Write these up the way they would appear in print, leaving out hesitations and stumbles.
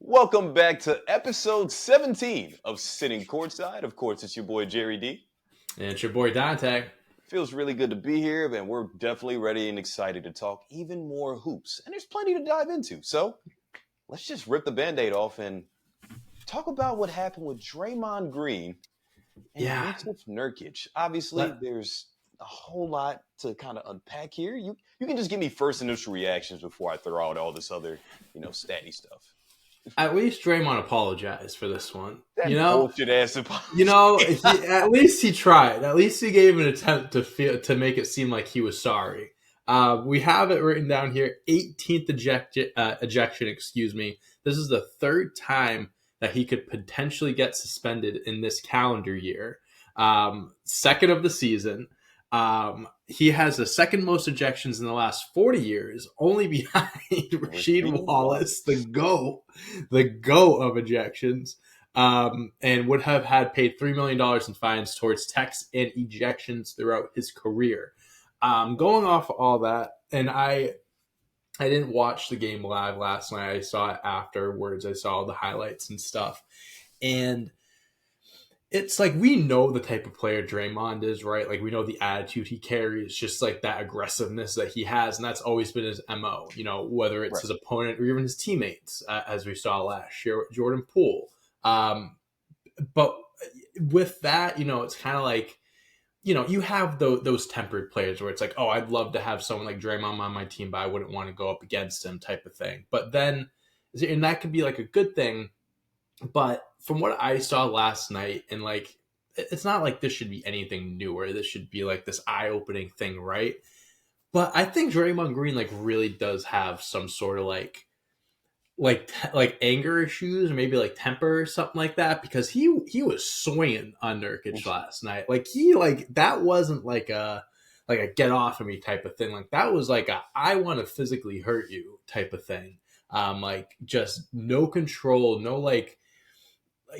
Welcome back to episode 17 of Sitting Courtside. Of course, it's your boy Jerry D. And it's your boy Dante. Feels really good to be here, and we're definitely ready and excited to talk even more hoops. And there's plenty to dive into. So let's just rip the Band-Aid off and talk about what happened with Draymond Green and Yusuf Nurkic. Obviously, there's a whole lot to kind of unpack here. You can just give me first initial reactions before I throw out all this other, statty stuff. At least Draymond apologized for this one. That bullshit ass apology. At least he tried. At least he gave an attempt to make it seem like he was sorry. We have it written down here, 18th ejection. Excuse me. This is the third time that he could potentially get suspended in this calendar year. Second of the season. He has the second most ejections in the last 40 years, only behind Rasheed Wallace, the GOAT of ejections, and would have had paid $3 million in fines towards techs and ejections throughout his career. Going off all that, and I didn't watch the game live last night. I saw it afterwards. I saw the highlights and stuff. And it's like, we know the type of player Draymond is, right? Like, we know the attitude he carries, just like that aggressiveness that he has. And that's always been his MO, whether it's his opponent or even his teammates, as we saw last year with Jordan Poole. But with that, it's kind of like, you have those tempered players where it's like, oh, I'd love to have someone like Draymond on my team, but I wouldn't want to go up against him type of thing. But then, and that could be like a good thing. But from what I saw last night, and like, it's not like this should be anything new or this should be like this eye-opening thing, right? But I think Draymond Green like really does have some sort of like anger issues, or maybe like temper or something like that, because he was swinging on Nurkic last night. Like that wasn't like a get off of me type of thing. Like that was like I want to physically hurt you type of thing. Like just no control, no like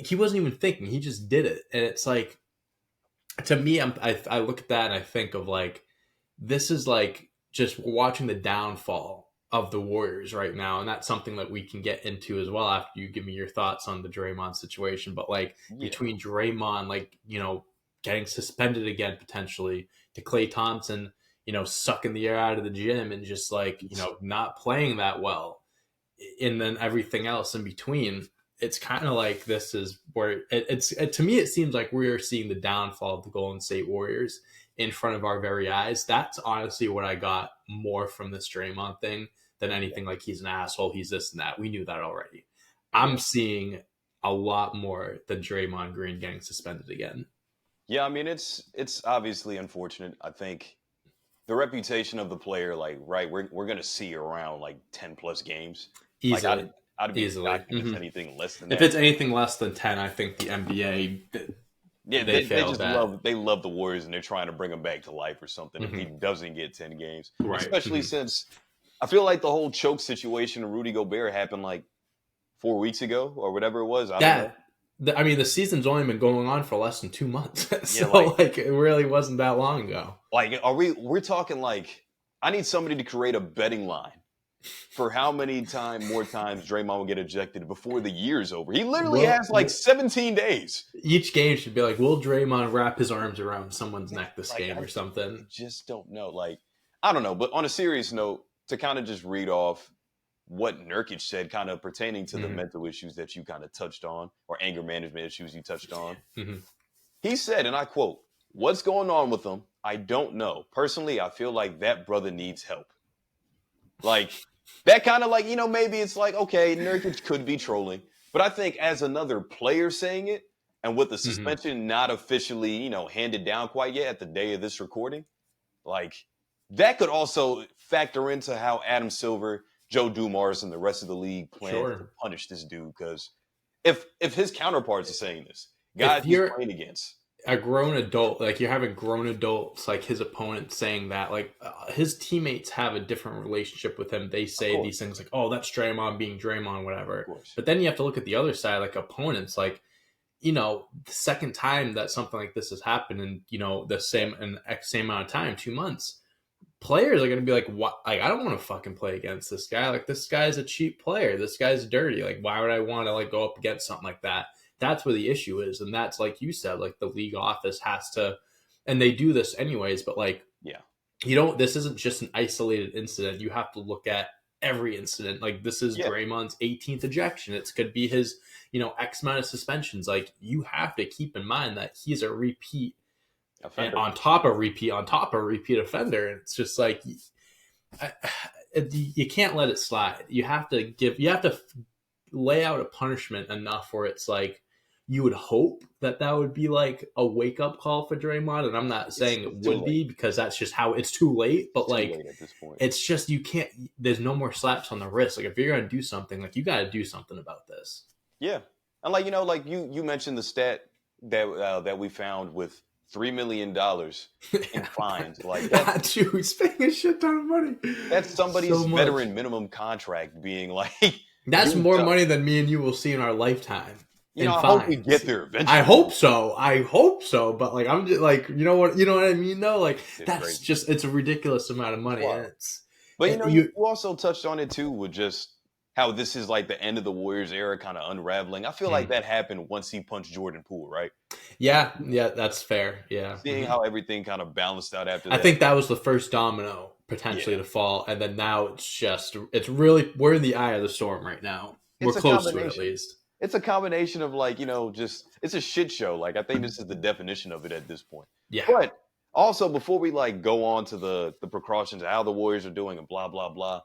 he wasn't even thinking, he just did it. And it's like, to me, I look at that and I think of like, this is like just watching the downfall of the Warriors right now. And that's something that we can get into as well after you give me your thoughts on the Draymond situation. But like between Draymond, like, getting suspended again, potentially, to Klay Thompson, sucking the air out of the gym and just like, not playing that well. And then everything else in between, it's kind of like, this is where to me, it seems like we're seeing the downfall of the Golden State Warriors in front of our very eyes. That's honestly what I got more from this Draymond thing than anything like he's an asshole, he's this and that. We knew that already. I'm seeing a lot more than Draymond Green getting suspended again. Yeah, I mean, it's obviously unfortunate. I think the reputation of the player, like, right, we're going to see around like 10 plus games. Easily. Like, I'd be shocked if it's anything less than that. If it's anything less than 10, I think the NBA, they love the Warriors, and they're trying to bring him back to life or something if he doesn't get 10 games. Right. Especially since I feel like the whole choke situation of Rudy Gobert happened like 4 weeks ago or whatever it was. I don't know. The season's only been going on for less than 2 months. So it really wasn't that long ago. Like, we're talking like, I need somebody to create a betting line for how many more times Draymond will get ejected before the year's over. He literally has like 17 days. Each game should be like, will Draymond wrap his arms around someone's neck this game or something? I just don't know. Like, I don't know. But on a serious note, to kind of just read off what Nurkic said, kind of pertaining to the mental issues that you kind of touched on, or anger management issues you touched on. He said, and I quote, "What's going on with him? I don't know. Personally, I feel like that brother needs help." Like, that kind of like, maybe it's like, okay, Nurkic could be trolling. But I think as another player saying it, and with the suspension not officially, handed down quite yet at the day of this recording, like, that could also factor into how Adam Silver, Joe Dumars, and the rest of the league plan to punish this dude. Because if his counterparts are saying this, guys he's playing against, a grown adult, like you're having grown adults, like his opponent saying that, like his teammates have a different relationship with him. They say these things like, oh, that's Draymond being Draymond, whatever. But then you have to look at the other side, like opponents, like, the second time that something like this has happened in, the same amount of time, 2 months, players are going to be like, what? Like, I don't want to fucking play against this guy. Like, this guy's a cheap player. This guy's dirty. Like, why would I want to like go up against something like that? That's where the issue is. And that's like you said, like the league office has to, and they do this anyways, but like, Yeah. this isn't just an isolated incident. You have to look at every incident. Like, this is Draymond's 18th ejection. It could be his, X amount of suspensions. Like, you have to keep in mind that he's a repeat offender. And on top of repeat offender. And it's just like, you can't let it slide. You have to lay out a punishment enough where it's like, you would hope that would be like a wake up call for Draymond. And I'm not saying it would be, because that's just how it's too late. But like, at this point. It's just, you can't, there's no more slaps on the wrist. Like, if you're going to do something, like, you got to do something about this. Yeah. And like, like you mentioned the stat that we found with $3 million in fines. Like, that's he's paying a shit ton of money. That's somebody's veteran minimum contract being like, that's more money than me and you will see in our lifetime. I hope we get there eventually. I hope so. But like, I'm just like, you know what I mean though? Like, that's just, it's a ridiculous amount of money. Wow. But you also touched on it too, with just how this is like the end of the Warriors era kind of unraveling. I feel like that happened once he punched Jordan Poole, right? Yeah, that's fair. Yeah. Seeing how everything kind of balanced out after that. I think that was the first domino potentially to fall. And then now it's really, we're in the eye of the storm right now. We're close to it, at least. It's a combination of like, it's a shit show. Like, I think this is the definition of it at this point. Yeah. But also, before we like go on to the precautions, how the Warriors are doing and blah, blah, blah,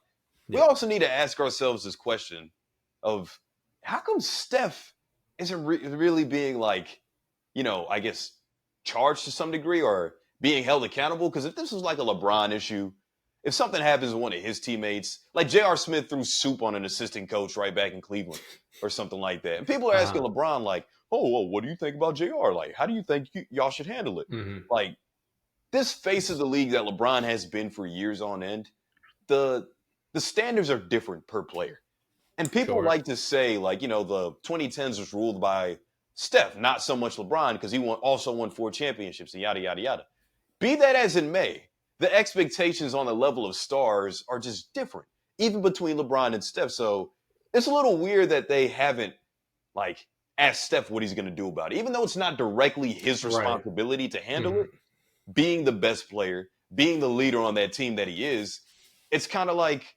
we also need to ask ourselves this question of how come Steph isn't really being like, I guess, charged to some degree or being held accountable? Because if this was like a LeBron issue, if something happens to one of his teammates, like J.R. Smith threw soup on an assistant coach right back in Cleveland or something like that. And people are asking LeBron, like, oh, what do you think about J.R.? Like, how do you think y'all should handle it? Mm-hmm. Like, this face of the league that LeBron has been for years on end, the standards are different per player. And people like to say, like, the 2010s was ruled by Steph, not so much LeBron, because he also won 4 championships and yada, yada, yada. Be that as it may, the expectations on the level of stars are just different, even between LeBron and Steph. So it's a little weird that they haven't, like, asked Steph what he's going to do about it. Even though it's not directly his responsibility to handle it, being the best player, being the leader on that team that he is, it's kind of like,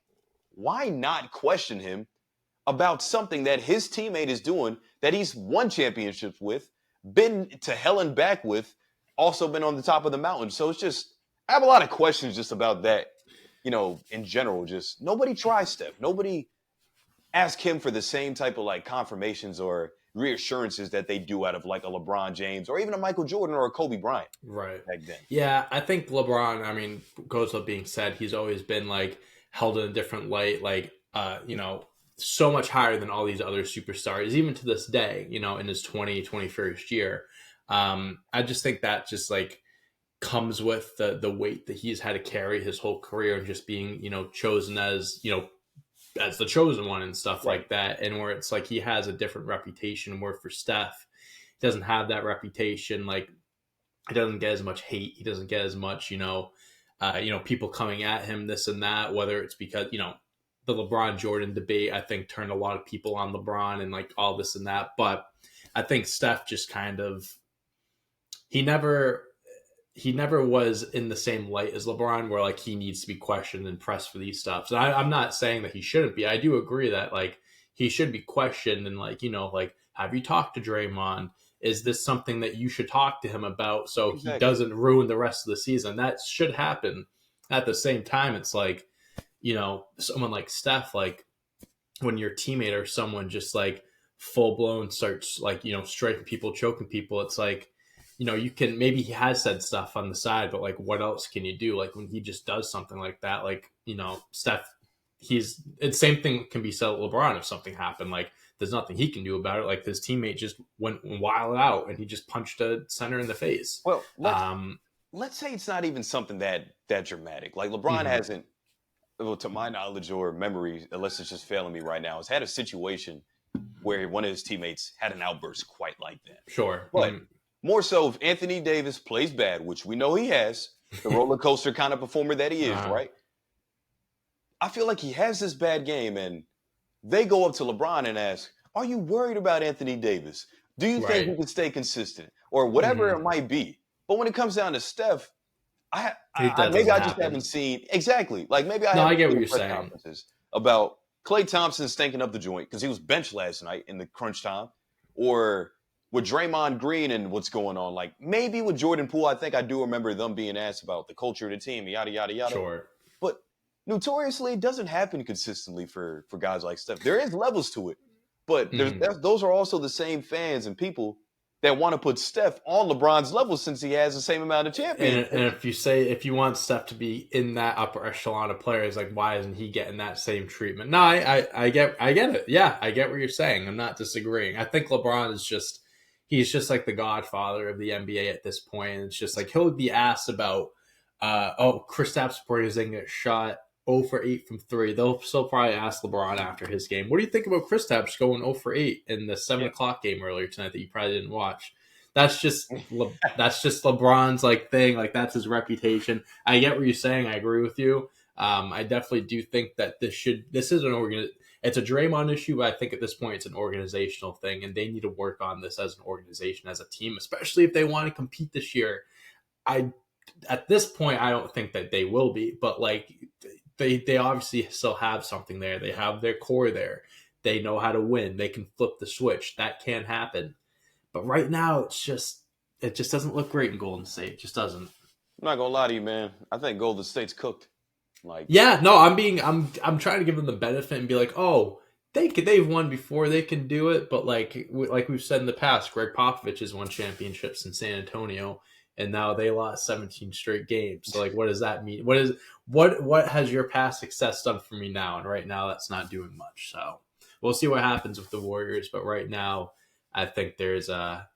why not question him about something that his teammate is doing, that he's won championships with, been to hell and back with, also been on the top of the mountain. So it's just, I have a lot of questions just about that, in general. Just nobody tries Steph. Nobody ask him for the same type of like confirmations or reassurances that they do out of like a LeBron James or even a Michael Jordan or a Kobe Bryant. Right. Back then. Yeah, I think LeBron, goes with being said, he's always been like held in a different light, like, so much higher than all these other superstars, even to this day, in his 21st year. I just think that just like comes with the weight that he's had to carry his whole career and just being, chosen as, as the chosen one and stuff like that. And where it's like, he has a different reputation, where for Steph, he doesn't have that reputation. Like, he doesn't get as much hate. He doesn't get as much, people coming at him, this and that, whether it's because, the LeBron Jordan debate, I think, turned a lot of people on LeBron and like all this and that. But I think Steph just kind of, he never was in the same light as LeBron, where like he needs to be questioned and pressed for these stuff. So I'm not saying that he shouldn't be. I do agree that like he should be questioned and like, like, have you talked to Draymond? Is this something that you should talk to him about so he doesn't ruin the rest of the season? That should happen. At the same time, it's like, someone like Steph, like when your teammate or someone just like full blown starts like, striking people, choking people, it's like, you can, maybe he has said stuff on the side, but like, what else can you do? Like when he just does something like that, like, Steph, it's same thing can be said with LeBron. If something happened, like there's nothing he can do about it. Like his teammate just went wild out and he just punched a center in the face. Well, let's say it's not even something that dramatic. Like LeBron hasn't, well, to my knowledge or memory, unless it's just failing me right now, has had a situation where one of his teammates had an outburst quite like that. Sure. But more so if Anthony Davis plays bad, which we know he has, the roller coaster kind of performer that he is, Uh, right? I feel like he has this bad game, and they go up to LeBron and ask, "Are you worried about Anthony Davis? Do you think right. he can stay consistent, or whatever Hmm. it might be?" But when it comes down to Steph, That maybe doesn't I just happen. haven't seen exactly. Like maybe I No, I haven't get seen what the you're press saying. conferences about Klay Thompson stinking up the joint because he was benched last night in the crunch time, or with Draymond Green and what's going on. Like maybe with Jordan Poole, I think I do remember them being asked about the culture of the team, yada yada yada. Sure. But notoriously, it doesn't happen consistently for guys like Steph. There is levels to it, but Hmm. those are also the same fans and people that want to put Steph on LeBron's level since he has the same amount of And championships. if you want Steph to be in that upper echelon of players, like why isn't he getting that same treatment? No, I get it. Yeah, I get what you're saying. I'm not disagreeing. I think LeBron is just he's just like the godfather of the NBA at this point. And it's just like he'll be asked about Kristaps Porzingis didn't get shot 0 for 8 from 3. They'll still probably ask LeBron after his game, what do you think about Kristaps going 0 for 8 in the 7 o'clock game earlier tonight that you probably didn't watch? That's just LeBron's like thing. Like that's his reputation. I get what you're saying. I agree with you. I definitely do think that this is it's a Draymond issue, but I think at this point it's an organizational thing, and they need to work on this as an organization, as a team, especially if they want to compete this year. I At this point I don't think that they will be, but like they obviously still have something there. They have their core there. They know how to win. They can flip the switch. That can happen. But right now, it just doesn't look great in Golden State. It just doesn't. I'm not gonna lie to you, man. I think Golden State's cooked. Like, Yeah, no, I'm trying to give them the benefit and be like, oh, they've won before, they can do it. But like we've said in the past, Greg Popovich has won championships in San Antonio, and now they lost 17 straight games. So like, what does that mean? What has your past success done for me now? And right now, that's not doing much. So we'll see what happens with the Warriors. But right now, I think there's not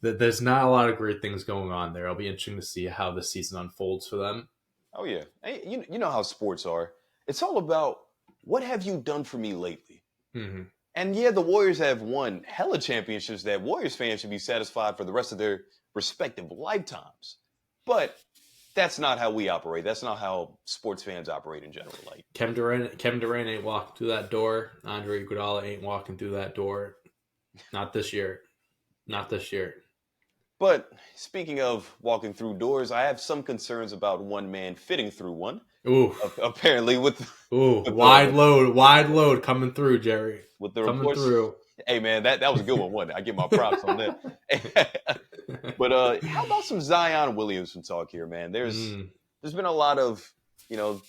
a lot of great things going on there. It'll be interesting to see how the season unfolds for them. oh yeah, hey, you know how sports are. It's all about what have you done for me lately. Mm-hmm. And yeah, the Warriors have won hella championships that Warriors fans should be satisfied for the rest of their respective lifetimes. But that's not how we operate. That's not how sports fans operate in general. Like, Kevin Durant ain't walking through that door. Andre Iguodala ain't walking through that door. Not this year. Not this year. but speaking of walking through doors, I have some concerns about one man fitting through one. Ooh, Apparently, ooh, with the wide load coming through, Jerry. with the Coming reports. through. Hey man, that was a good one, wasn't it? I give my props on that. But how about some Zion Williamson talk here, man? Mm, There's been a lot of you know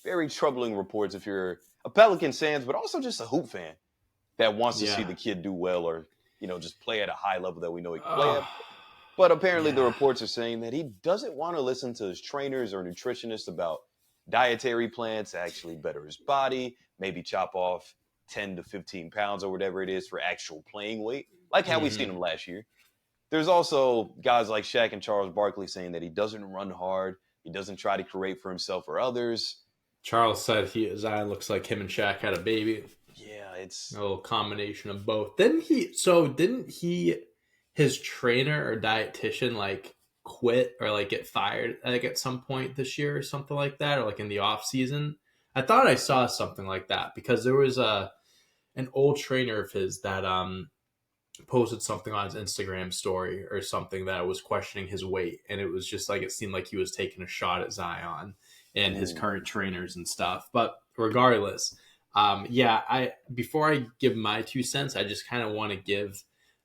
very troubling reports if you're a Pelican fans, but also just a hoop fan that wants to see yeah. the kid do well or just play at a high level that we know he can play at. Oh, But apparently, the yeah. reports are saying that he doesn't want to listen to his trainers or nutritionists about dietary plans to actually better his body, maybe chop off 10 to 15 pounds or whatever it is for actual playing weight, like how we seen Mm-hmm. him last year. There's also guys like Shaq and Charles Barkley saying that he doesn't run hard, he doesn't try to create for himself or others. Charles said Zion looks like him and Shaq had a baby. Yeah, it's A little combination of both. Didn't he his trainer or dietitian like quit or like get fired like at some point this year or something like that, or like in the off season? I thought I saw something like that because there was a an old trainer of his that posted something on his Instagram story or something that was questioning his weight, and it was just like it seemed like he was taking a shot at Zion and his ooh, current trainers and stuff. But regardless, yeah, I before I give my 2 cents, I just kind of want to give.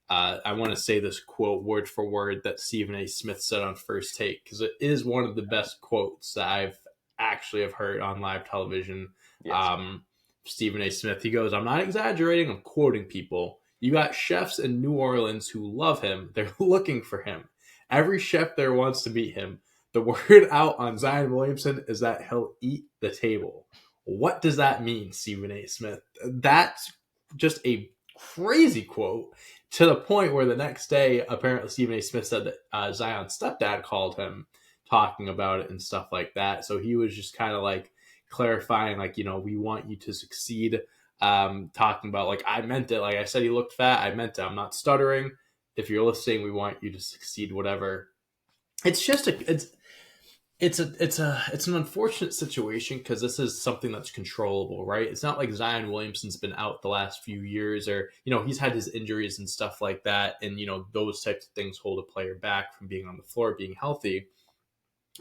I want to say this quote word for word that Stephen A. Smith said on First Take because it is one of the best quotes that I've actually have heard on live television. yes. Um, Stephen A. Smith, he goes, "I'm not exaggerating. I'm quoting people. You got chefs in New Orleans who love him. They're looking for him. Every chef there wants to meet him. The word out on Zion Williamson is that he'll eat the table." What does that mean, Stephen A. Smith? That's just a crazy quote to the point where the next day, apparently, Stephen A. Smith said that Zion's stepdad called him talking about it and stuff like that. So he was just kind of like clarifying, like, we want you to succeed, talking about like I meant it, like I said he looked fat, I meant it, I'm not stuttering. If you're listening, we want you to succeed, whatever. It's just a it's It's an unfortunate situation because this is something that's controllable, right? It's not like Zion Williamson's been out the last few years, or he's had his injuries and stuff like that, and those types of things hold a player back from being on the floor, being healthy.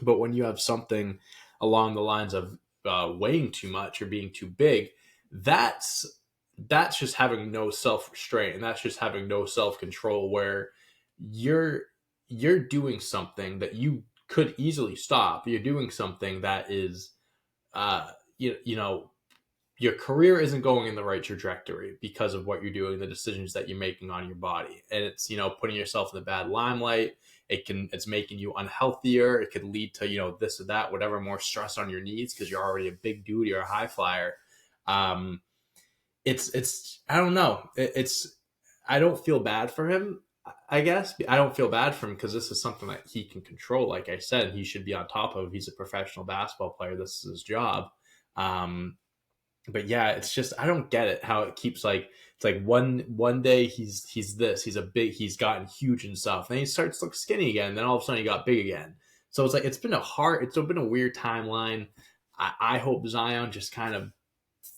But when you have something along the lines of weighing too much or being too big, that's just having no self restraint, and that's just having no self control, where you're doing something that you could easily stop. You're doing something that is, you know, your career isn't going in the right trajectory because of what you're doing, the decisions that you're making on your body. And it's, putting yourself in the bad limelight. It's making you unhealthier. It could lead to, this or that, whatever, more stress on your knees because you're already a big dude, you're a high flyer. I don't know. I don't feel bad for him. I guess I don't feel bad for him because this is something that he can control. Like I said, he should be on top of. He's a professional basketball player. This is his job. But yeah, it's just I don't get it how it keeps it's like one day he's he's gotten huge and stuff, then he starts to look skinny again, then all of a sudden he got big again. So it's like it's been a weird timeline. I hope Zion just kind of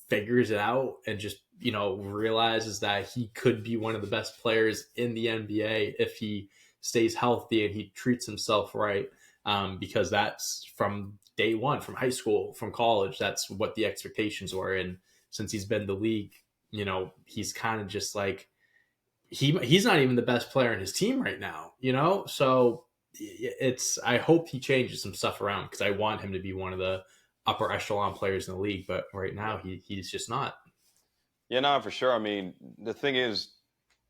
figures it out and just realizes that he could be one of the best players in the NBA if he stays healthy and he treats himself right, because that's from day one, from high school, from college, that's what the expectations were. And since he's been in the league, he's kind of just like he's not even the best player in his team right now, so I hope he changes some stuff around because I want him to be one of the upper echelon players in the league, but right now he's just not. Yeah, no, for sure. I mean, the thing is,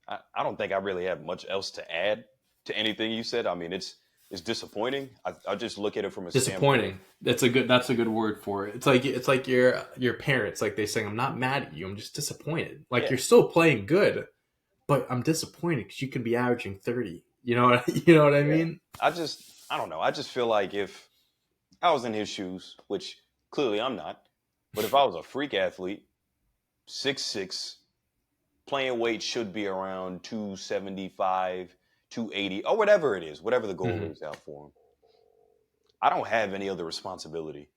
I don't think I really have much else to add to anything you said. I mean, it's disappointing. I just look at it from a disappointing. Standpoint. That's a good word for it. It's like your parents, like they saying, "I'm not mad at you. I'm just disappointed. Like Yeah, you're still playing good, but I'm disappointed because you can be averaging 30. You know what I yeah. mean? I don't know. I just feel like if I was in his shoes, which clearly I'm not, but if I was a freak athlete, 6'6", playing weight should be around 275, 280, or whatever it is, whatever the goal Mm-hmm. is out for him. I don't have any other responsibility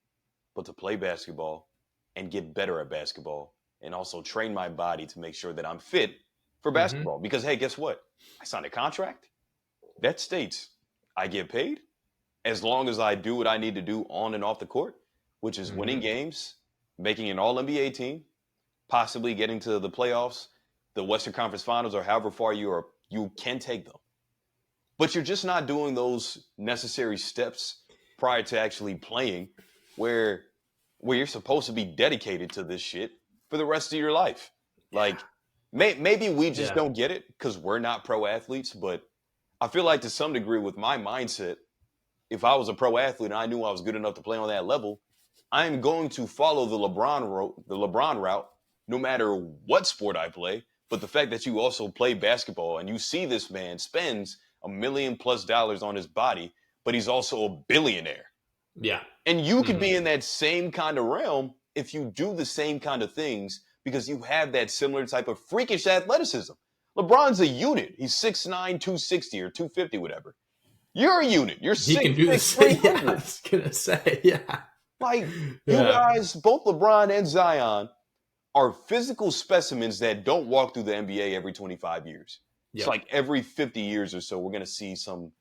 but to play basketball and get better at basketball and also train my body to make sure that I'm fit for Mm-hmm. basketball. Because, hey, guess what? I signed a contract that states I get paid as long as I do what I need to do on and off the court, which is winning Mm-hmm. games, making an all NBA team, possibly getting to the playoffs, the Western Conference Finals, or however far you can take them. But you're just not doing those necessary steps prior to actually playing where you're supposed to be dedicated to this shit for the rest of your life. Like maybe we just Yeah. don't get it because we're not pro athletes, but I feel like to some degree with my mindset, if I was a pro athlete and I knew I was good enough to play on that level, I am going to follow the LeBron route, no matter what sport I play. But the fact that you also play basketball and you see this man spends $1 million+ on his body, but he's also a billionaire. Yeah. And you could Mm-hmm. be in that same kind of realm if you do the same kind of things because you have that similar type of freakish athleticism. LeBron's a unit. He's 6'9", 260 or 250, whatever. You're a unit. You're He can 6'6", do this. Yeah, I 300. was gonna say, yeah. Like, you Yeah. guys, both LeBron and Zion, are physical specimens that don't walk through the NBA every 25 years. It's Yep. like every 50 years or so, we're going to see some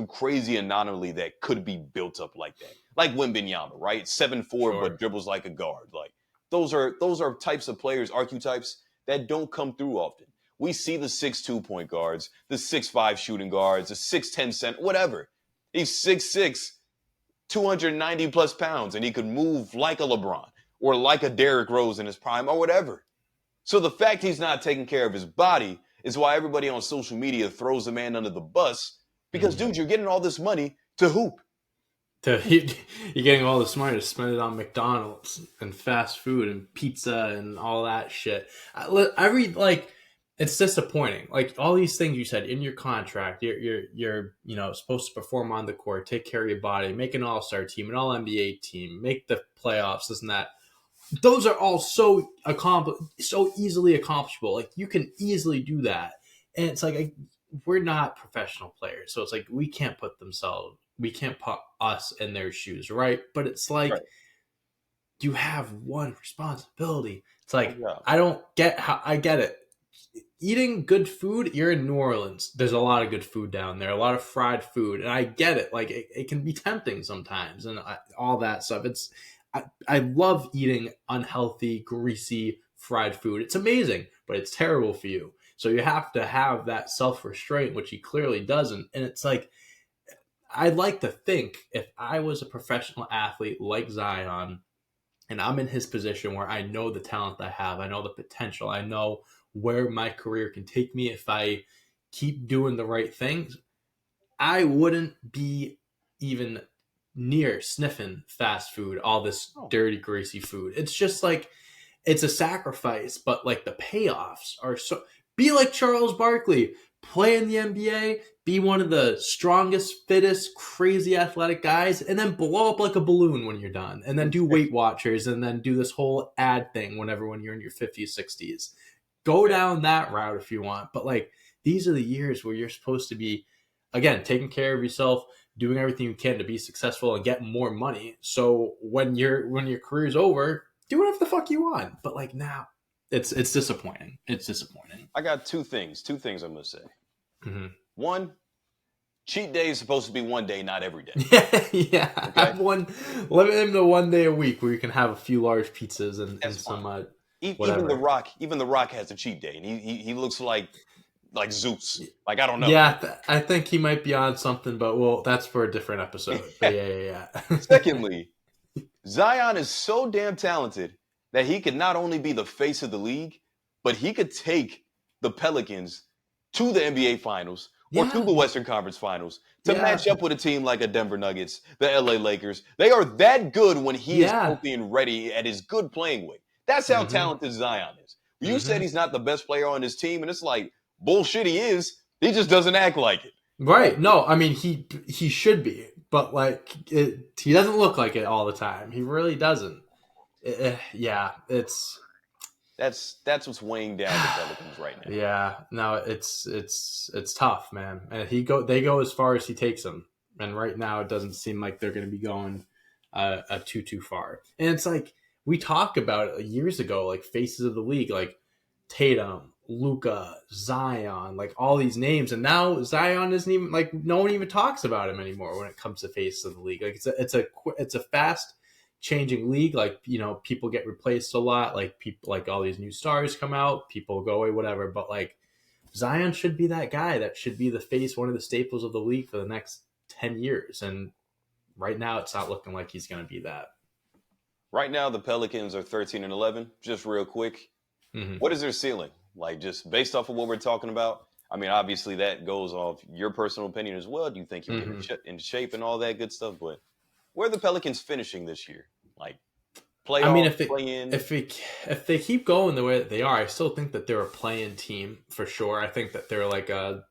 crazy anomaly that could be built up like that. Like Wembanyama, right? 7'4", but Sure. dribbles like a guard. Like those are types of players, archetypes that don't come through often. We see the 6'2" point guards, the 6'5" shooting guards, the 6'10" center, whatever. He's 6'6", 290+ pounds, and he could move like a LeBron or like a Derrick Rose in his prime or whatever. So the fact he's not taking care of his body is why everybody on social media throws the man under the bus because, Mm-hmm. dude, you're getting all this money to hoop. You're getting all this money to spend it on McDonald's and fast food and pizza and all that shit. I read it's disappointing. Like all these things you said in your contract, you're supposed to perform on the court, take care of your body, make an all-star team, an all NBA team, make the playoffs, this and that. Those are all so easily accomplishable. Like you can easily do that, and it's like we're not professional players, so it's like we can't put we can't put us in their shoes, right? But it's like Right. you have one responsibility. It's One like job. I don't get how I get it. Eating good food, you're in New Orleans. There's a lot of good food down there, a lot of fried food, and I get it. Like it can be tempting sometimes, and all that stuff. I love eating unhealthy, greasy fried food. It's amazing, but it's terrible for you. So you have to have that self restraint, which he clearly doesn't. And it's like I'd like to think if I was a professional athlete like Zion, and I'm in his position where I know the talent I have, I know the potential, I know where my career can take me if I keep doing the right things, I wouldn't be even near sniffing fast food, all this Oh, dirty, greasy food. It's just like it's a sacrifice, but like the payoffs are so. Be like Charles Barkley, play in the NBA, be one of the strongest, fittest, crazy athletic guys, and then blow up like a balloon when you're done, and then do Weight Watchers, and then do this whole ad thing when you're in your 50s, 60s. Go down that route if you want, but like these are the years where you're supposed to be, again, taking care of yourself, doing everything you can to be successful and get more money. So when your career's over, do whatever the fuck you want. But like now, it's disappointing. It's disappointing. I got two things. Two things I'm gonna say. Mm-hmm. One, cheat day is supposed to be one day, not every day. Yeah. Okay? Have one. Limit him to one day a week where you can have a few large pizzas and That's some fine. whatever. Even the Rock has a cheat day, and he looks like Zeus. Like I don't know. Yeah, I think he might be on something, but well, that's for a different episode. But yeah. Secondly, Zion is so damn talented that he could not only be the face of the league, but he could take the Pelicans to the NBA Finals or to Yeah. the Western Conference Finals to Yeah. match up with a team like a Denver Nuggets, the LA Lakers. They are that good when he is Yeah. healthy and ready at his good playing weight. That's how talented Zion is. You said he's not the best player on his team, and it's like bullshit he is. He just doesn't act like it. Right. No, I mean he should be, but like he doesn't look like it all the time. He really doesn't. Yeah, it's That's what's weighing down the Pelicans right now. yeah. No, it's tough, man. And they go as far as he takes them, and right now it doesn't seem like they're going to be going too far. And it's like we talked about it years ago, like faces of the league, like Tatum, Luca, Zion, like all these names, and now Zion isn't even like no one even talks about him anymore when it comes to faces of the league. Like it's a fast changing league. Like people get replaced a lot. Like people like all these new stars come out, people go away, whatever. But like Zion should be that guy that should be the face, one of the staples of the league for the next 10 years. And right now, it's not looking like he's going to be that. Right now, the Pelicans are 13-11. Just real quick, What is their ceiling? Like, just based off of what we're talking about? I mean, obviously, that goes off your personal opinion as well. Do you think you'll get in shape and all that good stuff? But where are the Pelicans finishing this year? Like, playoff, I mean, play-in? if they keep going the way that they are, I still think that they're a play-in team for sure. I think that they're like a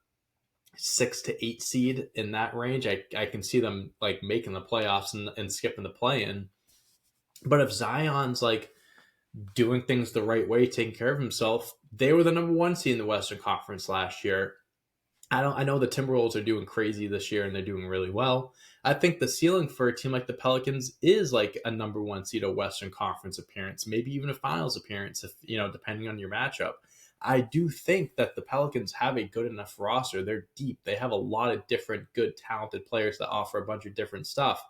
6 to 8 seed in that range. I can see them like making the playoffs and skipping the play-in. But if Zion's like doing things the right way, taking care of himself, they were the number 1 seed in the Western Conference last year. I know the Timberwolves are doing crazy this year and they're doing really well. I think the ceiling for a team like the Pelicans is like a number 1 seed, a Western Conference appearance, maybe even a finals appearance, if depending on your matchup. I do think that the Pelicans have a good enough roster. They're deep. They have a lot of different good, talented players that offer a bunch of different stuff.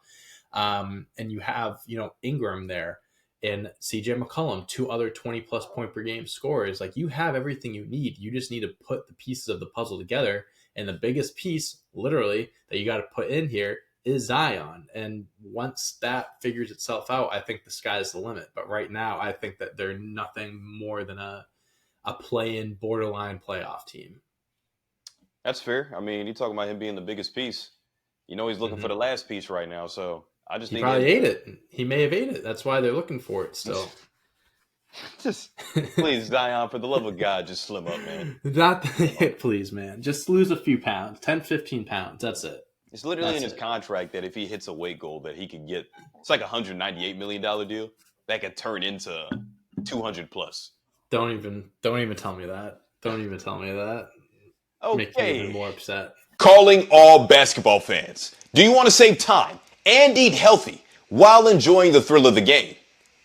And you have, Ingram there and CJ McCollum, 2 other 20-plus point per game scorers. Like, you have everything you need. You just need to put the pieces of the puzzle together. And the biggest piece, literally, that you got to put in here is Zion. And once that figures itself out, I think the sky's the limit. But right now, I think that they're nothing more than a play-in borderline playoff team. That's fair. I mean, you talking about him being the biggest piece. He's looking for the last piece right now. So I just he need probably ate it. He may have ate it. That's why they're looking for it still. Just please, Zion, for the love of God, just slim up, man. Not please, man. Just lose a few pounds, 10, 15 pounds. That's it. It's literally in his contract that if he hits a weight goal, that he could get. It's like $198 million deal that could turn into 200 plus. Don't even tell me that. Don't even tell me that. Okay. Make me even more upset. Calling all basketball fans. Do you want to save time and eat healthy while enjoying the thrill of the game?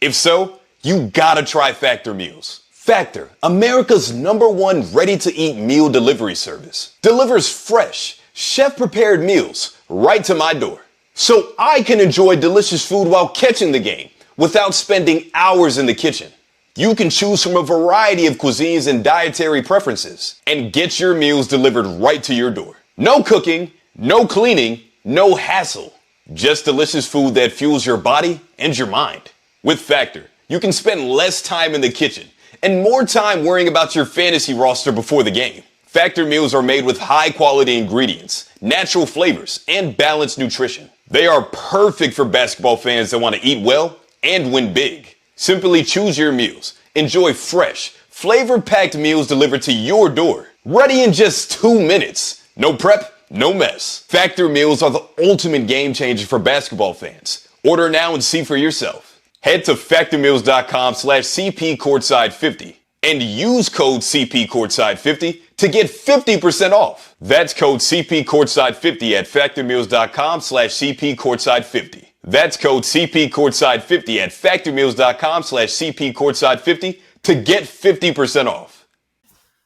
If so, you gotta try Factor Meals. Factor, America's #1 ready-to-eat meal delivery service, delivers fresh, chef-prepared meals right to my door. So I can enjoy delicious food while catching the game without spending hours in the kitchen. You can choose from a variety of cuisines and dietary preferences and get your meals delivered right to your door. No cooking, no cleaning, no hassle. Just delicious food that fuels your body and your mind. With Factor, you can spend less time in the kitchen and more time worrying about your fantasy roster before the game. Factor meals are made with high-quality ingredients, natural flavors, and balanced nutrition. They are perfect for basketball fans that want to eat well and win big. Simply choose your meals. Enjoy fresh, flavor-packed meals delivered to your door. Ready in just 2 minutes. No prep, no mess. Factor meals are the ultimate game changer for basketball fans. Order now and see for yourself. Head to factormeals.com/CPCourtside50 and use code CPCourtside50 to get 50% off. That's code CPCourtside50 at factormeals.com/CPCourtside50. That's code CPCourtside50 at factormeals.com/CPCourtside50 to get 50% off.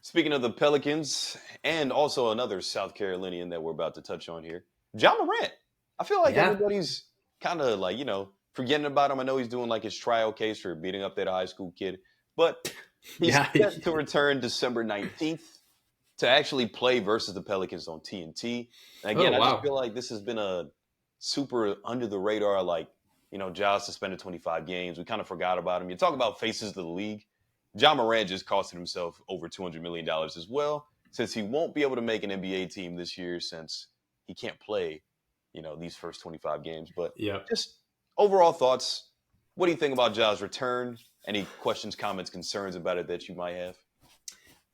Speaking of the Pelicans, and also another South Carolinian that we're about to touch on here, Ja Morant. I feel like everybody's kind of like, forgetting about him. I know he's doing like his trial case for beating up that high school kid, but he's set to return December 19th to actually play versus the Pelicans on TNT. And again, I just feel like this has been a super under the radar, like, Ja suspended 25 games. We kind of forgot about him. You talk about faces of the league. Ja Morant just costed himself over $200 million as well, since he won't be able to make an NBA team this year since he can't play, these first 25 games. But just overall thoughts. What do you think about Ja's return? Any questions, comments, concerns about it that you might have?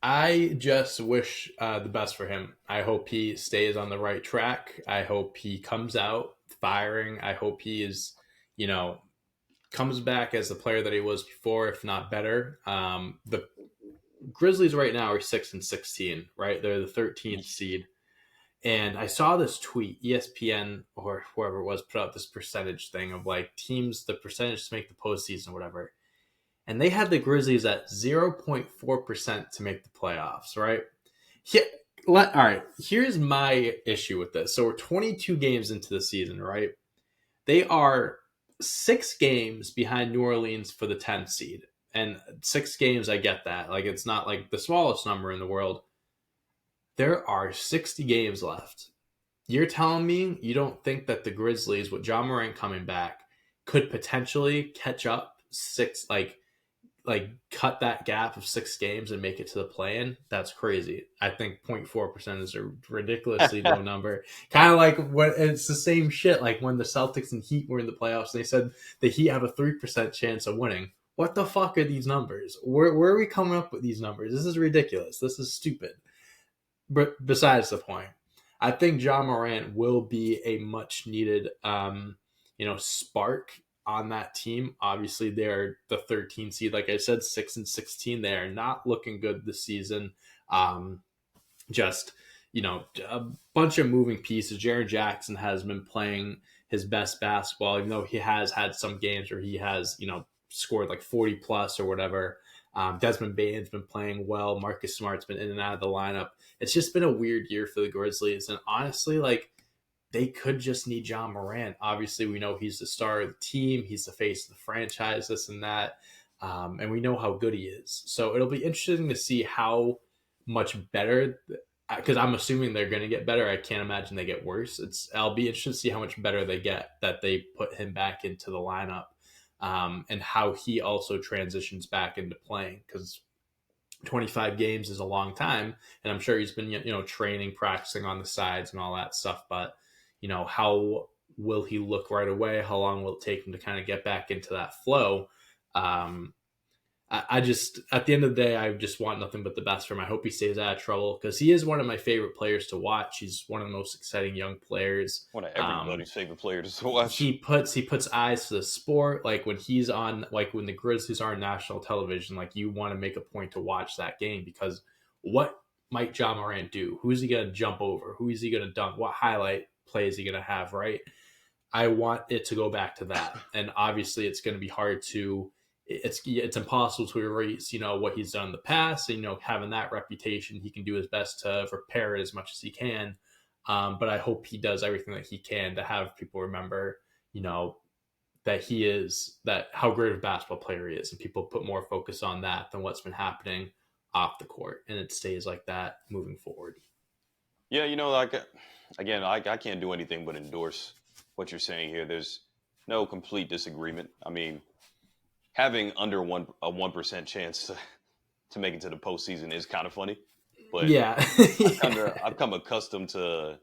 I just wish the best for him. I hope he stays on the right track. I hope he comes out firing. I hope he is, comes back as the player that he was before, if not better. The Grizzlies right now are 6-16, right? They're the 13th seed. And I saw this tweet, ESPN or whoever it was put out this percentage thing of like teams, the percentage to make the postseason or whatever. And they had the Grizzlies at 0.4% to make the playoffs, right? All right, here's my issue with this. So we're 22 games into the season, right? They are 6 games behind New Orleans for the 10th seed. And 6 games, I get that. Like, it's not like the smallest number in the world. There are 60 games left. You're telling me you don't think that the Grizzlies, with Ja Morant coming back, could potentially catch up 6, like cut that gap of 6 games and make it to the play-in? That's crazy. I think 0.4% is a ridiculously low number. Kind of like when it's the same shit. Like when the Celtics and Heat were in the playoffs, they said the Heat have a 3% chance of winning. What the fuck are these numbers? Where are we coming up with these numbers? This is ridiculous. This is stupid. But besides the point, I think Ja Morant will be a much needed, spark on that team. Obviously, they're the 13th seed. Like I said, 6-16. They are not looking good this season. A bunch of moving pieces. Jaren Jackson has been playing his best basketball, even though he has had some games where he has, scored like 40 plus or whatever. Desmond Bane's been playing well. Marcus Smart's been in and out of the lineup. It's just been a weird year for the Grizzlies. And honestly, they could just need Ja Morant. Obviously, we know he's the star of the team. He's the face of the franchise, this and that. And we know how good he is. So it'll be interesting to see how much better, because I'm assuming they're going to get better. I can't imagine they get worse. I'll be interested to see how much better they get that they put him back into the lineup, and how he also transitions back into playing, because 25 games is a long time. And I'm sure he's been, training, practicing on the sides and all that stuff. But how will he look right away? How long will it take him to kind of get back into that flow? I just, at the end of the day, I just want nothing but the best for him. I hope he stays out of trouble, because he is one of my favorite players to watch. He's one of the most exciting young players. One of everybody's favorite players to watch. He puts eyes to the sport. Like when he's on, like when the Grizzlies are on national television, like you want to make a point to watch that game, because what might Ja Morant do? Who is he going to jump over? Who is he going to dunk? What highlight play is he going to have, right? I want it to go back to that. And obviously it's going to be hard to, it's impossible to erase, what he's done in the past. And, having that reputation, he can do his best to repair it as much as he can. But I hope he does everything that he can to have people remember, that he is, that how great of a basketball player he is. And people put more focus on that than what's been happening off the court. And it stays like that moving forward. Yeah, again, I can't do anything but endorse what you're saying here. There's no complete disagreement. I mean, having under a 1% chance to make it to the postseason is kind of funny, but yeah, I've come accustomed to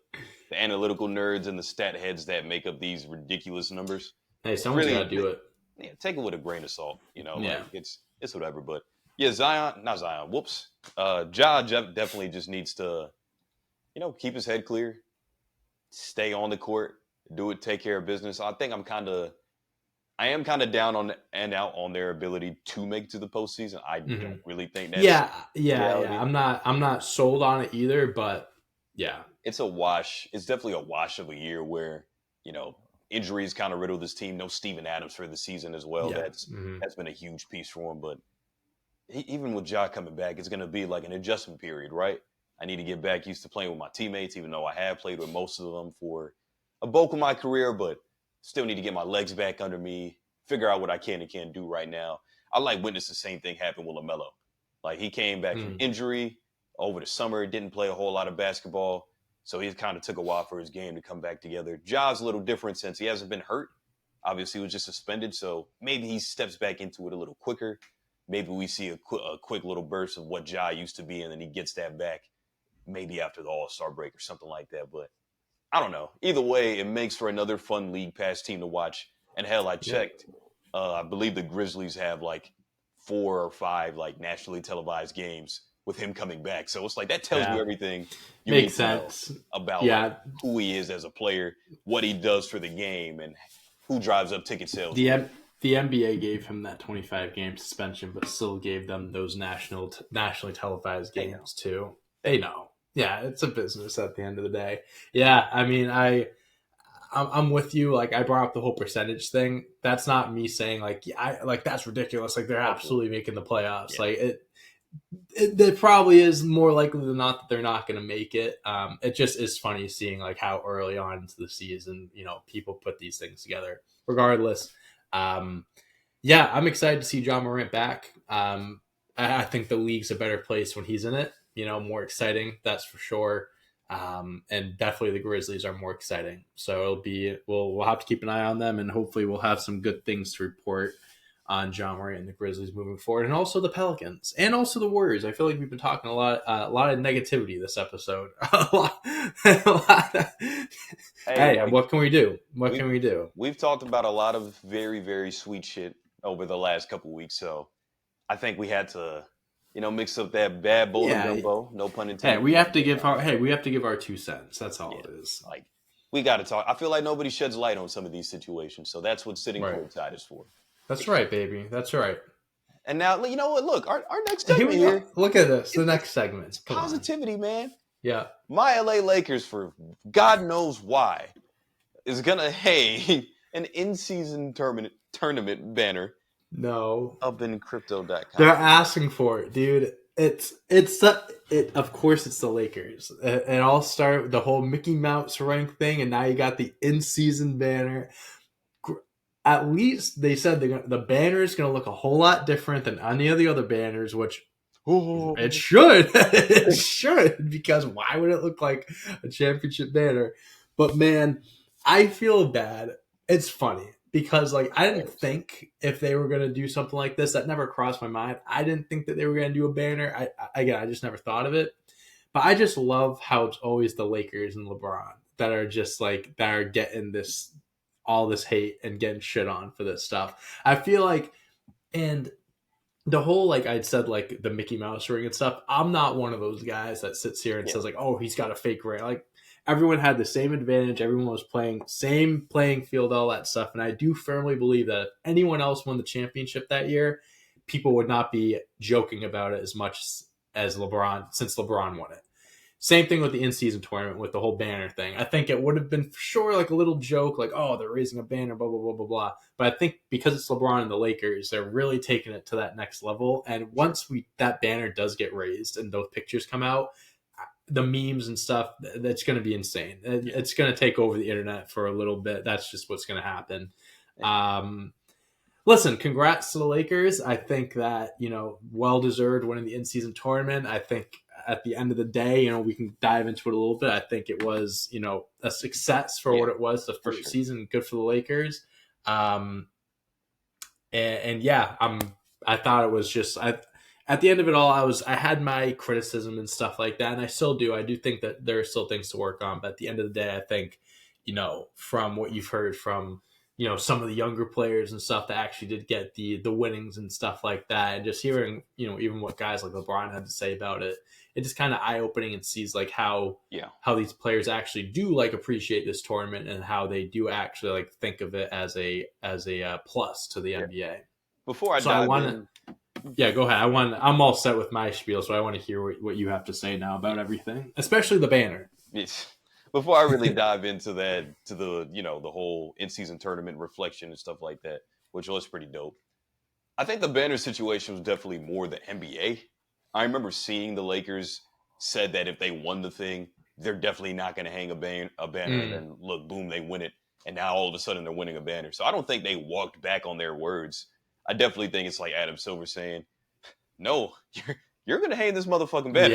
the analytical nerds and the stat heads that make up these ridiculous numbers. Hey, someone's got to do it. Yeah, take it with a grain of salt. Yeah. Like it's whatever. But yeah, not Zion. Whoops. Ja definitely just needs to, keep his head clear, stay on the court, do it, take care of business. I think I am kind of down on and out on their ability to make it to the postseason. I don't really think that's yeah. I'm not sold on it either, but yeah, it's a wash. It's definitely a wash of a year where injuries kind of riddle this team. No Steven Adams for the season as well. Yeah. That's been a huge piece for him. But even with Ja coming back, it's going to be like an adjustment period, right? I need to get back used to playing with my teammates, even though I have played with most of them for a bulk of my career, but still need to get my legs back under me, figure out what I can and can't do right now. I witness the same thing happen with LaMelo. Like, he came back from injury over the summer, didn't play a whole lot of basketball, so he kind of took a while for his game to come back together. Ja's a little different since he hasn't been hurt. Obviously, he was just suspended, so maybe he steps back into it a little quicker. Maybe we see a quick little burst of what Ja used to be, and then he gets that back maybe after the All-Star break or something like that. But I don't know. Either way, it makes for another fun League Pass team to watch. And hell, I checked. I believe the Grizzlies have 4 or 5 nationally televised games with him coming back. So it's that tells you everything you makes sense about who he is as a player, what he does for the game, and who drives up ticket sales. The NBA gave him that 25-game suspension, but still gave them those nationally televised games too. They know. Yeah, it's a business at the end of the day. Yeah, I mean, I'm with you. I brought up the whole percentage thing. That's not me saying that's ridiculous. They're absolutely making the playoffs. Yeah. It probably is more likely than not that they're not going to make it. It just is funny seeing how early on into the season, people put these things together. Regardless, I'm excited to see Ja Morant back. I think the league's a better place when he's in it. More exciting, that's for sure. And definitely the Grizzlies are more exciting. So we'll have to keep an eye on them, and hopefully we'll have some good things to report on Ja Morant and the Grizzlies moving forward, and also the Pelicans and also the Warriors. I feel like we've been talking a lot of negativity this episode. Hey, what can we do? What can we do? We've talked about a lot of very, very sweet shit over the last couple of weeks, so I think we had to mix up that bad bowl of gumbo. No pun intended. Hey, we have to give our 2 cents. That's all it is. We got to talk. I feel like nobody sheds light on some of these situations, so that's what Sitting Courtside is for. That's right, baby. That's right. And now, you know what? Look, our next segment here. Look at this. The next segment. Positivity, man. Yeah. My LA Lakers, for God knows why, is going to hang an in-season tournament banner. No. Up in crypto.com. They're asking for it, dude. Of course it's the Lakers. It all started with the whole Mickey Mouse rank thing, and now you got the in-season banner. At least they said the banner is going to look a whole lot different than any of the other banners, which it should. It should, because why would it look like a championship banner? But man, I feel bad. It's funny because I didn't think if they were going to do something like this. That never crossed my mind. I didn't think that they were going to do a banner. I just never thought of it. But I just love how it's always the Lakers and LeBron that are just that are getting all this hate and getting shit on for this stuff. I feel and the whole, I'd said, the Mickey Mouse ring and stuff, I'm not one of those guys that sits here and says, oh, he's got a fake ring. Everyone had the same advantage. Everyone was playing same playing field, all that stuff. And I do firmly believe that if anyone else won the championship that year, people would not be joking about it as much as LeBron since LeBron won it. Same thing with the in-season tournament with the whole banner thing. I think it would have been for sure like a little joke, like, oh, they're raising a banner, blah, blah, blah, blah, blah. But I think because it's LeBron and the Lakers, they're really taking it to that next level. And once that banner does get raised and those pictures come out, the memes and stuff, that's going to be insane. It's going to take over the internet for a little bit. That's just what's going to happen. Listen, congrats to the Lakers. I think that, well-deserved winning the in-season tournament. I think at the end of the day, we can dive into it a little bit. I think it was, a success for what it was the first season. Good for the Lakers. I thought it was just, at the end of it all, I had my criticism and stuff like that. And I still do. I do think that there are still things to work on. But at the end of the day, I think, from what you've heard from, some of the younger players and stuff that actually did get the winnings and stuff like that. And just hearing, even what guys like LeBron had to say about it, it's just kind of eye-opening and sees like how these players actually do like appreciate this tournament and how they do actually like think of it as a plus to the NBA. Before I dive in. Yeah, go ahead. I'm all set with my spiel, so I want to hear what you have to say now about everything, especially the banner. Yes. Before I really dive into that, to the the whole in-season tournament reflection and stuff like that, which was pretty dope. I think the banner situation was definitely more the NBA. I remember seeing the Lakers said that if they won the thing, they're definitely not going to hang a banner, and then look, boom, they win it, and now all of a sudden they're winning a banner. So I don't think they walked back on their words. I definitely think it's like Adam Silver saying, "No, you're going to hang this motherfucking banner."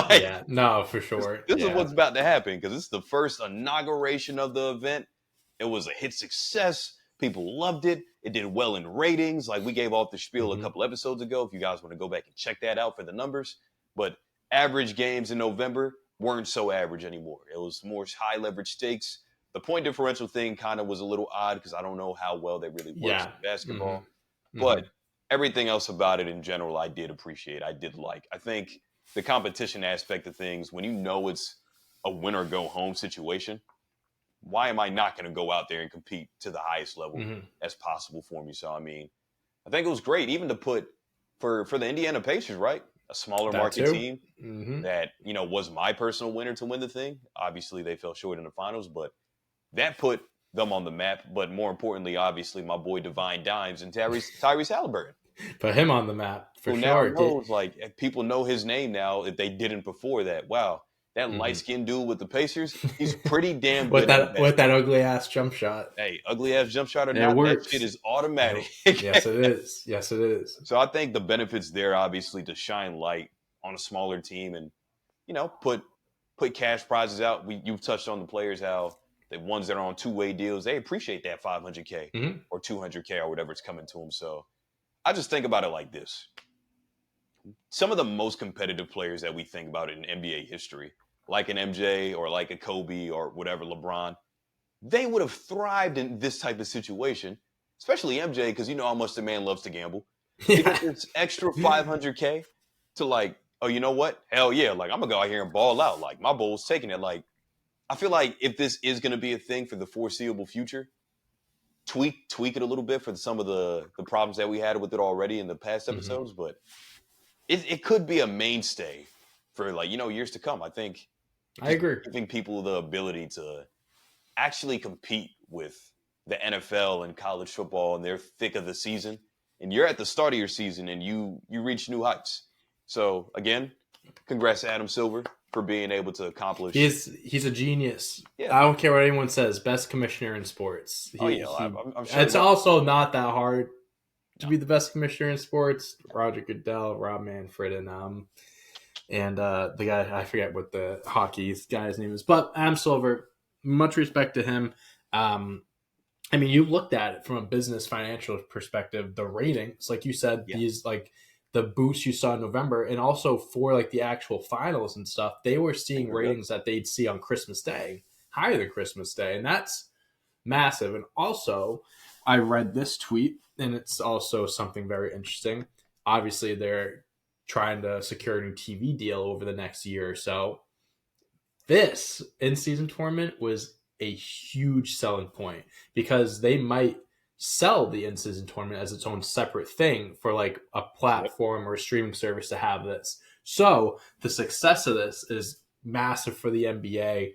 Yeah, no, for sure. This is what's about to happen because it's the first inauguration of the event. It was a hit success. People loved it. It did well in ratings. Like we gave off the spiel a couple episodes ago. If you guys want to go back and check that out for the numbers, but average games in November weren't so average anymore. It was more high leverage stakes. The point differential thing kind of was a little odd because I don't know how well they really work in basketball. But everything else about it in general, I did appreciate. I did like. I think the competition aspect of things, when it's a win or go home situation, why am I not going to go out there and compete to the highest level as possible for me? So, I mean, I think it was great even to put for the Indiana Pacers, right? A smaller market team that, was my personal winner to win the thing. Obviously, they fell short in the finals, but that put them on the map. But more importantly, obviously, my boy Divine Dimes and Tyrese Halliburton. Put him on the map for sure. Now knows, like, people know his name now if they didn't before that. Wow. That light-skinned dude with the Pacers, he's pretty damn good. with that ugly-ass jump shot. Hey, ugly-ass jump shot or not, that shit is automatic. Yes, it is. Yes, it is. So I think the benefits there, obviously, to shine light on a smaller team and, put cash prizes out. You've touched on the players, how the ones that are on two-way deals, they appreciate that $500K or $200K or whatever it's coming to them. So I just think about it like this. Some of the most competitive players that we think about in NBA history, like an MJ or like a Kobe or whatever, LeBron, they would have thrived in this type of situation, especially MJ, because you know how much the man loves to gamble. It's extra $500K to like, oh, you know what? Hell yeah. Like, I'm going to go out here and ball out. Like, my Bulls taking it. Like, I feel like if this is going to be a thing for the foreseeable future, tweak it a little bit for some of the problems that we had with it already in the past episodes, but it could be a mainstay for like, years to come. I think I agree. Giving people the ability to actually compete with the NFL and college football in their thick of the season. And you're at the start of your season and you reach new heights. So again, congrats to Adam Silver for being able to accomplish. He's a genius. Yeah. I don't care what anyone says. Best commissioner in sports. I'm sure it's also not that hard to be the best commissioner in sports. Roger Goodell, Rob Manfred, and the guy, I forget what the hockey guy's name is, but Adam Silver, much respect to him. I mean, you looked at it from a business financial perspective, the ratings, like you said, these like the boost you saw in November, and also for like the actual finals and stuff, they were seeing ratings that they'd see on Christmas Day, higher than Christmas Day, and that's massive. And also, I read this tweet, and it's also something very interesting. Obviously, they're trying to secure a new TV deal over the next year or so. This in-season tournament was a huge selling point because they might sell the in-season tournament as its own separate thing for like a platform or a streaming service to have this. So the success of this is massive for the NBA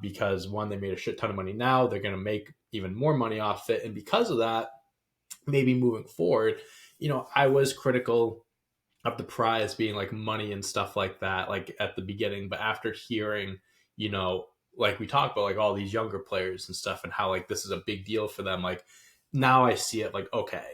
because one, they made a shit ton of money now. They're going to make even more money off it. And because of that, maybe moving forward, I was critical of the prize being like money and stuff like that, like at the beginning. But after hearing, like we talked about, like all these younger players and stuff and how like this is a big deal for them, like now I see it like, okay,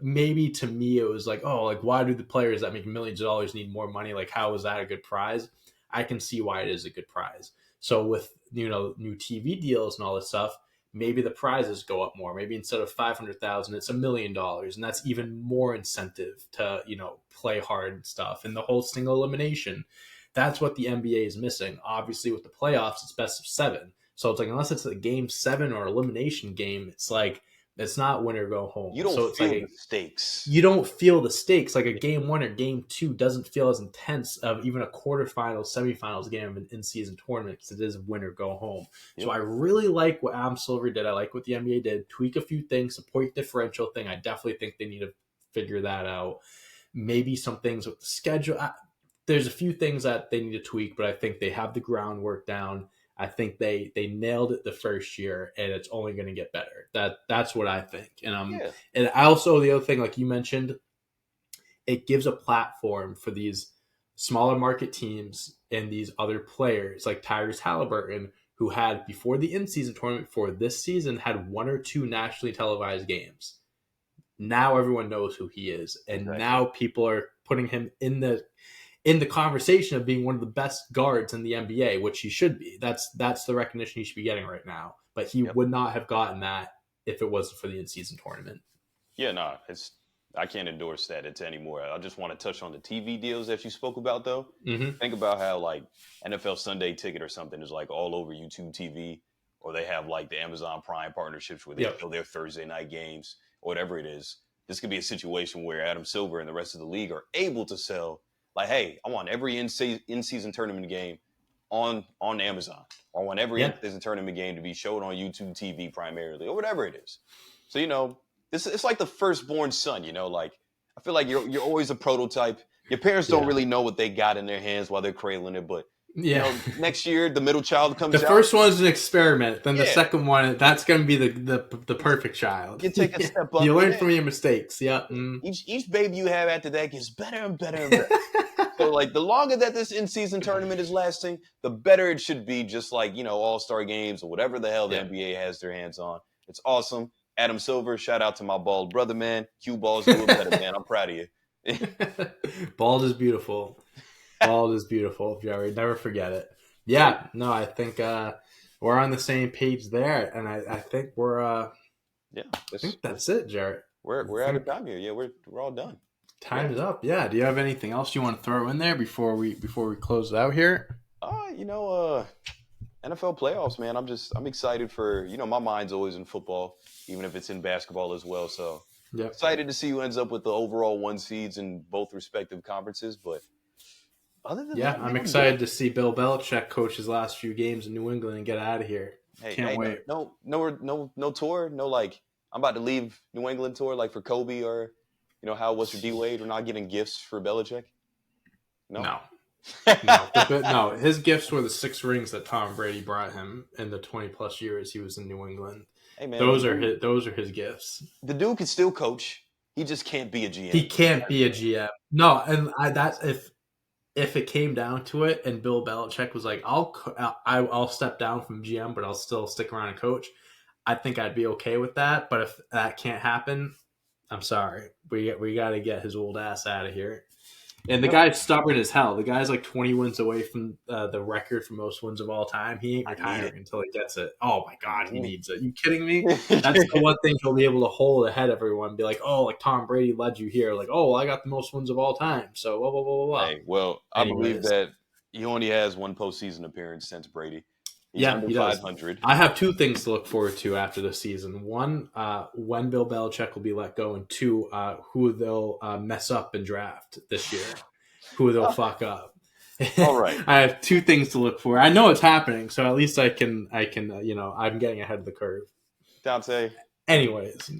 maybe to me it was like, oh, like why do the players that make millions of dollars need more money? Like how is that a good prize? I can see why it is a good prize. So with new TV deals and all this stuff, maybe the prizes go up more. Maybe instead of 500,000, it's $1 million, and that's even more incentive to play hard and stuff. And the whole single elimination, that's what the NBA is missing. Obviously, with the playoffs, it's best of 7. So it's like unless it's a game 7 or elimination game, it's like it's not win or go home. You don't so it's feel like the stakes. You don't feel the stakes. Like a game 1 or game 2 doesn't feel as intense of even a quarterfinals, semifinals game of an in-season tournament because it is win or go home. Yep. So I really like what Adam Silver did. I like what the NBA did. Tweak a few things, the point differential thing. I definitely think they need to figure that out. Maybe some things with the schedule. There's a few things that they need to tweak, but I think they have the groundwork down. I think they nailed it the first year, and it's only going to get better. That's what I think. And and also the other thing, like you mentioned, it gives a platform for these smaller market teams and these other players like Tyrese Halliburton, who had before the in-season tournament for this season had 1 or 2 nationally televised games. Now everyone knows who he is, and now people are putting him in the conversation of being one of the best guards in the NBA, which he should be. That's the recognition he should be getting right now. But he would not have gotten that if it wasn't for the in-season tournament. Yeah, no, I can't endorse that anymore. I just want to touch on the TV deals that you spoke about, though. Mm-hmm. Think about how like NFL Sunday Ticket or something is like all over YouTube TV, or they have like the Amazon Prime partnerships where they show their Thursday night games or whatever it is. This could be a situation where Adam Silver and the rest of the league are able to sell. Like, hey, I want every in-season tournament game on Amazon. Or I want every in-season tournament game to be showed on YouTube TV primarily, or whatever it is. So, it's like the firstborn son, like I feel like you're always a prototype. Your parents don't really know what they got in their hands while they're cradling it, but next year the middle child comes out. The first one's an experiment. Then the second one, that's going to be the perfect child. You take a step up. You learn from your mistakes. Yeah. Each baby you have after that gets better and better and better. So, like, the longer that this in-season tournament is lasting, the better it should be, just like, all-star games or whatever the hell the NBA has their hands on. It's awesome. Adam Silver, shout out to my bald brother, man. Cue balls doing better, man. I'm proud of you. Bald is beautiful. Bald is beautiful, Jerry. Never forget it. Yeah, no, I think we're on the same page there, and I think we're I think that's it, Jared. We're out of time here. Yeah, we're all done. Time's up. Yeah. Do you have anything else you want to throw in there before we close it out here? NFL playoffs, man. I'm excited for, my mind's always in football, even if it's in basketball as well. So excited to see who ends up with the overall 1 seeds in both respective conferences. But other than that, I'm excited to see Bill Belichick coach his last few games in New England and get out of here. Can't wait. No tour. No, like, I'm about to leave New England tour, like for Kobe or, how it was for D-Wade. We're not getting gifts for Belichick. No. No, his gifts were the 6 rings that Tom Brady brought him in the 20+ years he was in New England. Hey man, those are his gifts. The dude can still coach. He just can't be a GM. He can't be a GM. No, and that's if it came down to it, and Bill Belichick was like, I'll step down from GM, but I'll still stick around and coach. I think I'd be okay with that. But if that can't happen, I'm sorry. We got to get his old ass out of here. And the guy's stubborn as hell. The guy's like 20 wins away from the record for most wins of all time. He ain't retiring until he gets it. Oh, my God, he needs it. You kidding me? That's the one thing he'll be able to hold ahead of everyone. Be like, oh, like Tom Brady led you here. Like, oh, I got the most wins of all time. So, blah, blah, blah, blah, blah. Hey, well, I believe that he only has 1 postseason appearance since Brady. He's under he 500. I have 2 things to look forward to after the season. 1, when Bill Belichick will be let go, and 2, who they'll mess up and draft this year. Who they'll fuck up. All right. I have 2 things to look for. I know it's happening, so at least I can I'm getting ahead of the curve. Dante. Anyways.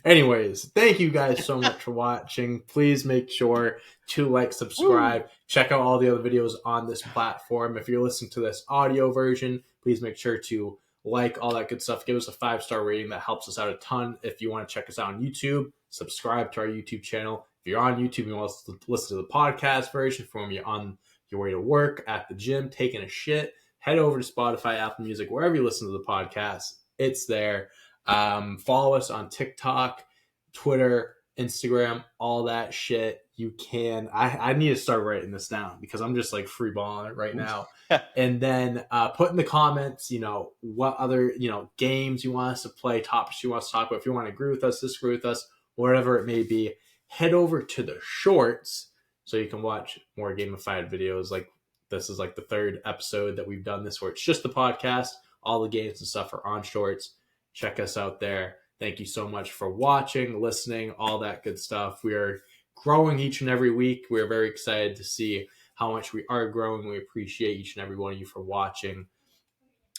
Anyways, thank you guys so much for watching. Please make sure to like, subscribe, check out all the other videos on this platform. If you're listening to this audio version, please make sure to like all that good stuff. Give us a 5-star rating. That helps us out a ton. If you want to check us out on YouTube, subscribe to our YouTube channel. If you're on YouTube and you want to listen to the podcast version from you're on your way to work, at the gym, taking a shit, head over to Spotify, Apple Music, wherever you listen to the podcast. It's there. Follow us on TikTok, Twitter, Instagram, all that shit. You can. I need to start writing this down because I'm just like freeballing it right now. And then put in the comments, what other, games you want us to play, topics you want us to talk about. If you want to agree with us, disagree with us, whatever it may be, head over to the shorts so you can watch more gamified videos. Like this is like the 3rd episode that we've done this where it's just the podcast. All the games and stuff are on shorts. Check us out there. Thank you so much for watching, listening, all that good stuff. We are growing each and every week. We're very excited to see how much we are growing. We appreciate each and every one of you for watching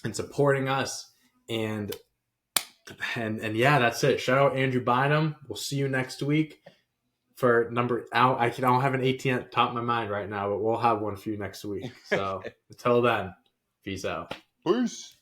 and supporting us. And yeah, that's it. Shout out Andrew Bynum. We'll see you next week for I don't have an 18 at the top of my mind right now, but we'll have one for you next week. So until then, peace out. Peace.